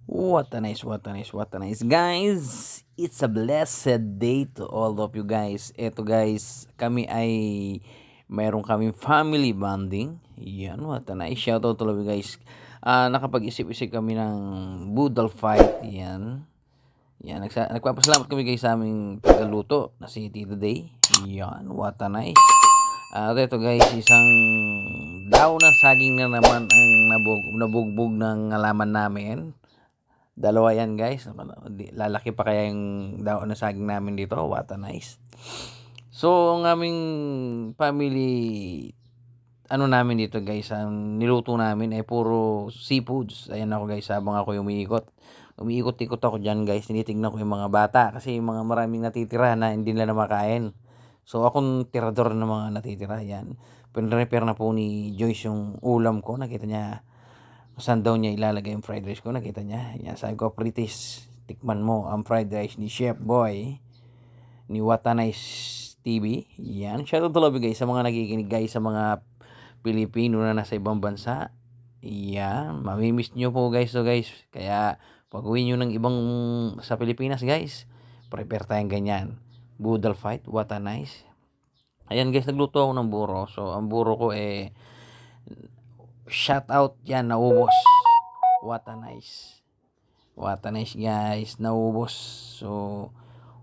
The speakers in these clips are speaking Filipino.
What a nice guys. It's a blessed day to all of you guys. Eto guys, kami ay mayroon kaming family bonding. Yan, what a nice. Shoutout to all of you guys. Nakapag-isip-isip kami ng Boodle fight. Yan. Yan, nagpapasalamat kami guys sa aming tagaluto na si Tito Day. Yan, what a nice. At ito guys, isang daw ng saging na naman ang nabugbog ng halaman namin. Dalawa yan guys. Lalaki pa kaya yung daon na saging namin dito. What a nice. So, ang aming family, ano namin dito guys, ang niluto namin ay puro seafoods. Ayan ako guys, habang ako umiikot. Umiikot-ikot ako dyan guys. Tinitignan ko yung mga bata kasi yung mga maraming natitira na hindi nila makain. So, akong tirador ng mga natitira. Yan. Pinrepare na po ni Joyce yung ulam ko. Nakita niya saan daw niya ilalagay yung fried rice ko. Nakita niya. Yan, sabi ko, Pritis, tikman mo ang fried rice ni Chef Boy, ni Watanay TV. Yan. Shoutout to love you guys sa mga nakikinig guys, sa mga Pilipino na nasa ibang bansa. Yan. Mamimiss nyo po guys to guys. Kaya, pag uwi nyo ng ibang sa Pilipinas guys, prepare tayong ganyan. Boodle fight. What a nice. Ayan guys, nagluto ako ng buro. So, ang buro ko shout out yan, naubos. What a nice. What a nice guys, naubos. So,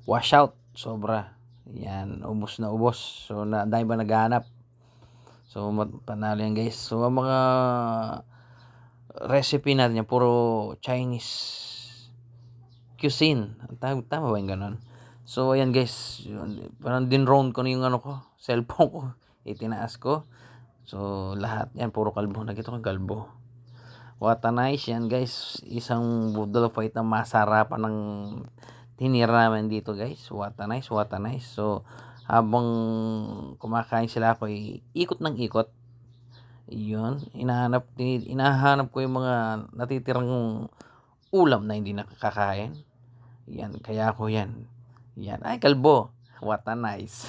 wash out. Sobra. Yan, ubos na ubos. So, dahil ba naghahanap? So, panalo yan guys. So, ang mga recipe natin yan, puro Chinese cuisine. Tama ba yung ganon? So, ayan guys. Parang dinrone ko na yung cellphone ko. Itinaas ko. So, lahat yan, puro kalbo. Nakita ko kalbo. What a nice yan guys. Isang boodle fight na masarapan ng tinira namin dito guys. What a nice, what a nice. So, habang kumakain sila ako, ikot ng ikot. Yun, inahanap ko yung mga natitirang ulam na hindi nakakakain. Yan, kaya ako yan. Yan, ay kalbo. What a nice.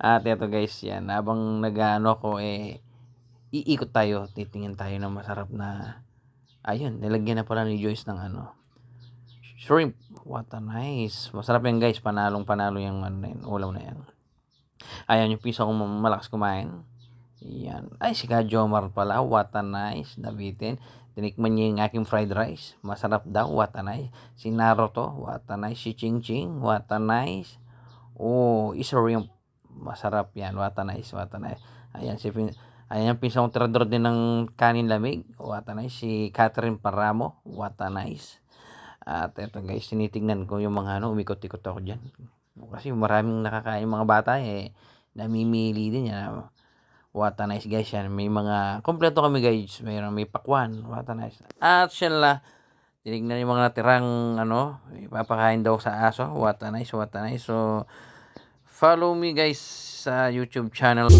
At ito guys, yan, habang nag-ano ako iikot tayo, titingin tayo ng masarap na, ayun, nilagyan na pala ni Joyce ng shrimp. What a nice. Masarap yan guys, panalo yung ulam na yan. Ayan yung piso kong malakas kumain. Yan. Ay, si Ka Jomar pala. What a nice. Nabitin. Tinikman niya yung aking fried rice. Masarap daw. What a nice. Si Naruto. What a nice. Si Ching Ching. What a nice. Oh, isa rin. Masarap yan. What a nice. What a nice. Ayan, ayan, pinsang tirador din ng kanin lamig. What a nice. Si Catherine Paramo. What a nice. At eto guys, tinitingnan ko yung mga umikot-ikot ako dyan. Kasi maraming nakakain mga bata namimili din yan. What a nice guys yan. May mga, kompleto kami guys. May pakwan. What a nice. At siya la, tinignan yung mga natirang, ipapakain daw sa aso. What a nice, what a nice. So, follow me guys sa YouTube channel.